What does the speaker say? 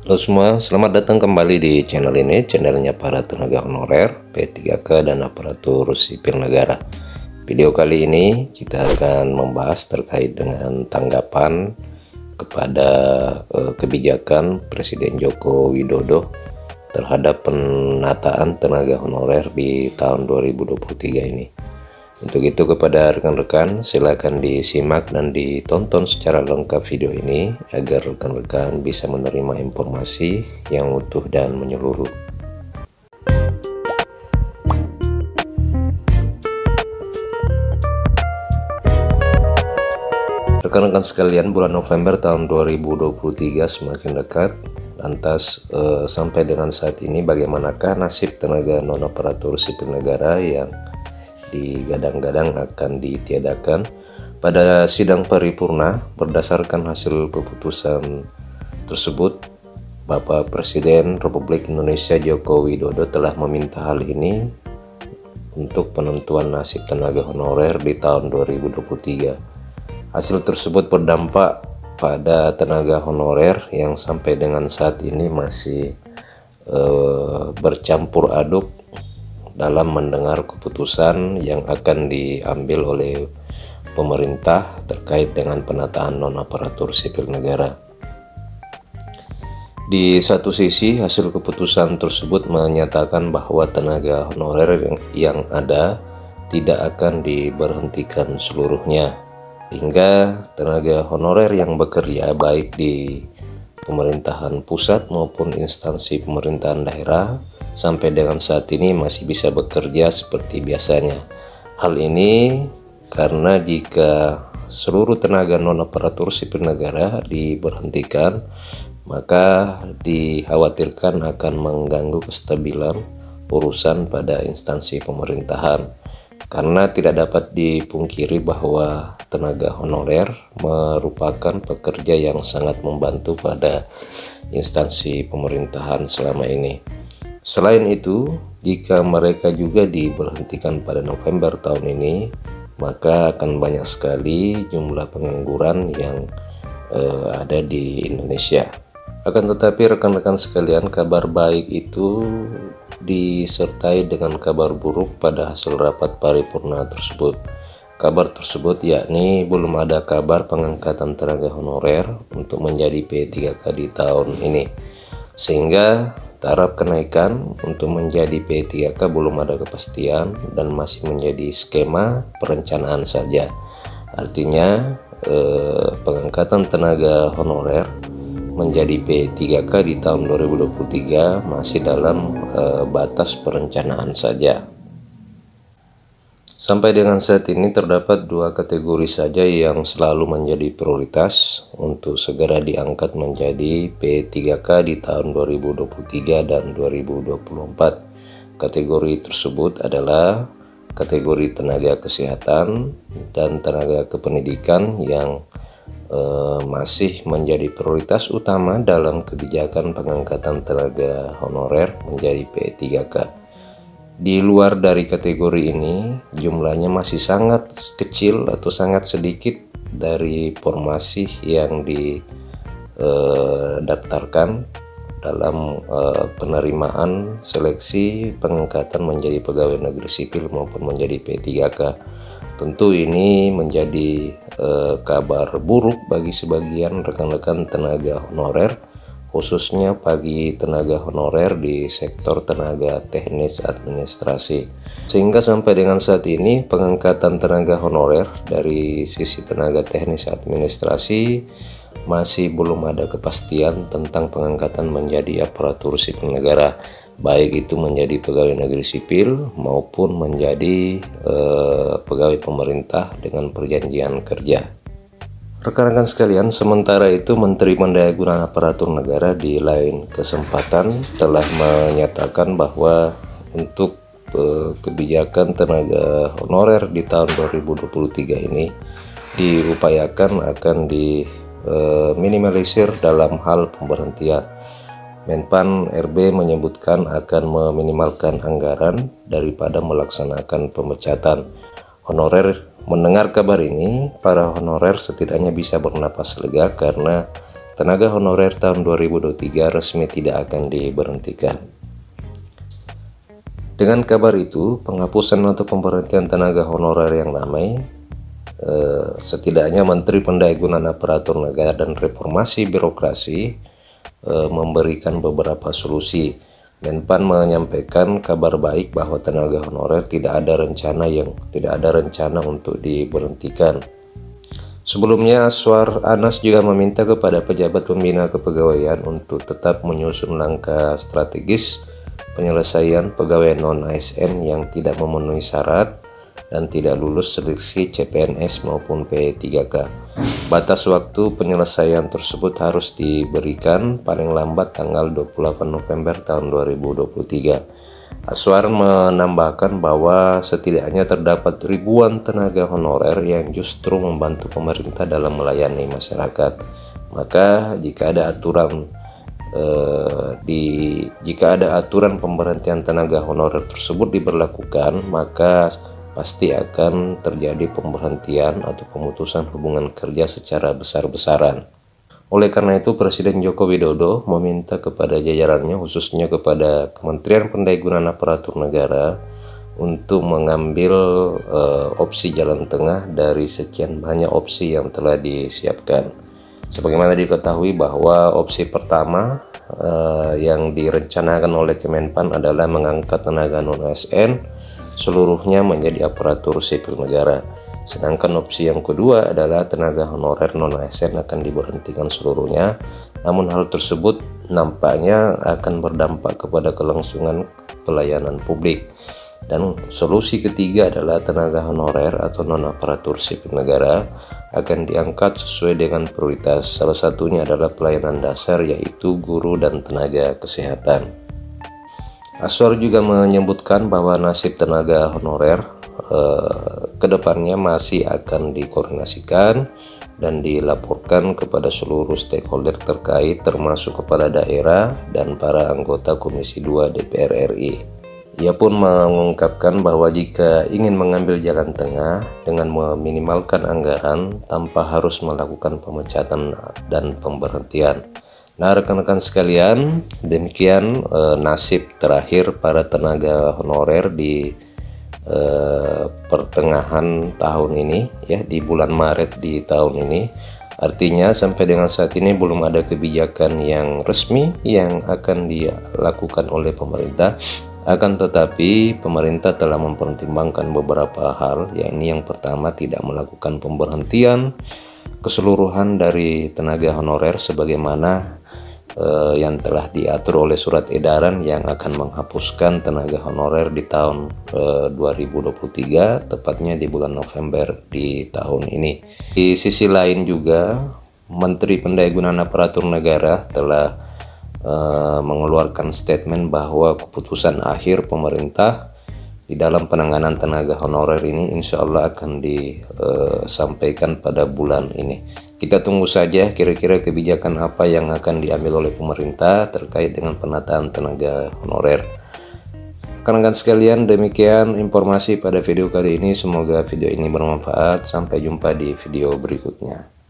Halo semua, selamat datang kembali di channel ini, channelnya para tenaga honorer, P3K dan aparatur sipil negara. Video kali ini kita akan membahas terkait dengan tanggapan kepada kebijakan Presiden Joko Widodo terhadap penataan tenaga honorer di tahun 2023 ini. Untuk itu kepada rekan-rekan silakan disimak dan ditonton secara lengkap video ini agar rekan-rekan bisa menerima informasi yang utuh dan menyeluruh. Rekan-rekan sekalian, bulan November tahun 2023 semakin dekat. Lantas sampai dengan saat ini bagaimanakah nasib tenaga non-aparatur sipil negara yang digadang-gadang akan ditiadakan? Pada sidang paripurna, berdasarkan hasil keputusan tersebut, Bapak Presiden Republik Indonesia Joko Widodo telah meminta hal ini untuk penentuan nasib tenaga honorer di tahun 2023. Hasil tersebut berdampak pada tenaga honorer yang sampai dengan saat ini masih bercampur aduk dalam mendengar keputusan yang akan diambil oleh pemerintah terkait dengan penataan non-aparatur sipil negara. Di satu sisi, hasil keputusan tersebut menyatakan bahwa tenaga honorer yang ada tidak akan diberhentikan seluruhnya, hingga tenaga honorer yang bekerja baik di pemerintahan pusat maupun instansi pemerintahan daerah sampai dengan saat ini masih bisa bekerja seperti biasanya. Hal ini karena jika seluruh tenaga non-aparatur sipil negara diberhentikan, maka dikhawatirkan akan mengganggu kestabilan urusan pada instansi pemerintahan. Karena tidak dapat dipungkiri bahwa tenaga honorer merupakan pekerja yang sangat membantu pada instansi pemerintahan selama ini. Selain itu, jika mereka juga diberhentikan pada November tahun ini, maka akan banyak sekali jumlah pengangguran yang ada di Indonesia. Akan tetapi rekan-rekan sekalian, kabar baik itu disertai dengan kabar buruk pada hasil rapat paripurna tersebut. Kabar tersebut yakni belum ada kabar pengangkatan tenaga honorer untuk menjadi P3K di tahun ini, sehingga taraf kenaikan untuk menjadi P3K belum ada kepastian dan masih menjadi skema perencanaan saja. Artinya pengangkatan tenaga honorer menjadi P3K di tahun 2023 masih dalam batas perencanaan saja. Sampai dengan saat ini terdapat dua kategori saja yang selalu menjadi prioritas untuk segera diangkat menjadi P3K di tahun 2023 dan 2024. Kategori tersebut adalah kategori tenaga kesehatan dan tenaga kependidikan yang masih menjadi prioritas utama dalam kebijakan pengangkatan tenaga honorer menjadi P3K. Di luar dari kategori ini, jumlahnya masih sangat kecil atau sangat sedikit dari formasi yang didaftarkan dalam penerimaan seleksi pengangkatan menjadi pegawai negeri sipil maupun menjadi P3K. Tentu ini menjadi kabar buruk bagi sebagian rekan-rekan tenaga honorer, khususnya bagi tenaga honorer di sektor tenaga teknis administrasi. Sehingga sampai dengan saat ini pengangkatan tenaga honorer dari sisi tenaga teknis administrasi masih belum ada kepastian tentang pengangkatan menjadi aparatur sipil negara, baik itu menjadi pegawai negeri sipil maupun menjadi pegawai pemerintah dengan perjanjian kerja. Rekan-rekan sekalian, sementara itu Menteri Pendayagunaan Aparatur Negara di lain kesempatan telah menyatakan bahwa untuk kebijakan tenaga honorer di tahun 2023 ini diupayakan akan diminimalisir dalam hal pemberhentian. Menpan RB menyebutkan akan meminimalkan anggaran daripada melaksanakan pemecatan honorer. Mendengar kabar ini, para honorer setidaknya bisa bernapas lega karena tenaga honorer tahun 2023 resmi tidak akan diberhentikan. Dengan kabar itu, penghapusan atau pemberhentian tenaga honorer yang ramai, setidaknya Menteri Pendayagunaan Aparatur Negara dan Reformasi Birokrasi memberikan beberapa solusi. Menpan menyampaikan kabar baik bahwa tenaga honorer tidak ada rencana untuk diberhentikan. Sebelumnya, Aswar Anas juga meminta kepada pejabat pembina kepegawaian untuk tetap menyusun langkah strategis penyelesaian pegawai non-ASN yang tidak memenuhi syarat dan tidak lulus seleksi CPNS maupun P3K. Batas waktu penyelesaian tersebut harus diberikan paling lambat tanggal 28 November tahun 2023. Aswar menambahkan bahwa setidaknya terdapat ribuan tenaga honorer yang justru membantu pemerintah dalam melayani masyarakat. Maka jika ada aturan pemberhentian tenaga honorer tersebut diberlakukan, maka pasti akan terjadi pemberhentian atau pemutusan hubungan kerja secara besar-besaran. Oleh karena itu, Presiden Joko Widodo meminta kepada jajarannya, khususnya kepada Kementerian Pendayagunaan Aparatur Negara, untuk mengambil opsi jalan tengah dari sekian banyak opsi yang telah disiapkan. Sebagaimana diketahui bahwa opsi pertama yang direncanakan oleh Kemenpan adalah mengangkat tenaga non-ASN seluruhnya menjadi aparatur sipil negara. Sedangkan opsi yang kedua adalah tenaga honorer non-ASN akan diberhentikan seluruhnya. Namun hal tersebut nampaknya akan berdampak kepada kelangsungan pelayanan publik. Dan solusi ketiga adalah tenaga honorer atau non-aparatur sipil negara akan diangkat sesuai dengan prioritas. Salah satunya adalah pelayanan dasar, yaitu guru dan tenaga kesehatan. Aswar juga menyebutkan bahwa nasib tenaga honorer kedepannya masih akan dikoordinasikan dan dilaporkan kepada seluruh stakeholder terkait, termasuk kepala daerah dan para anggota Komisi 2 DPR RI. Ia pun mengungkapkan bahwa jika ingin mengambil jalan tengah dengan meminimalkan anggaran tanpa harus melakukan pemecatan dan pemberhentian. Nah, rekan-rekan sekalian, demikian nasib terakhir para tenaga honorer di pertengahan tahun ini, ya, di bulan Maret di tahun ini. Artinya sampai dengan saat ini belum ada kebijakan yang resmi yang akan dilakukan oleh pemerintah. Akan tetapi pemerintah telah mempertimbangkan beberapa hal, yakni yang pertama tidak melakukan pemberhentian keseluruhan dari tenaga honorer sebagaimana yang telah diatur oleh surat edaran yang akan menghapuskan tenaga honorer di tahun 2023, tepatnya di bulan November di tahun ini. Di sisi lain juga, Menteri Pendayagunaan Aparatur Negara telah mengeluarkan statement bahwa keputusan akhir pemerintah di dalam penanganan tenaga honorer ini insya Allah akan disampaikan pada bulan ini. Kita tunggu saja kira-kira kebijakan apa yang akan diambil oleh pemerintah terkait dengan penataan tenaga honorer. Rekan-rekan sekalian, demikian informasi pada video kali ini. Semoga video ini bermanfaat. Sampai jumpa di video berikutnya.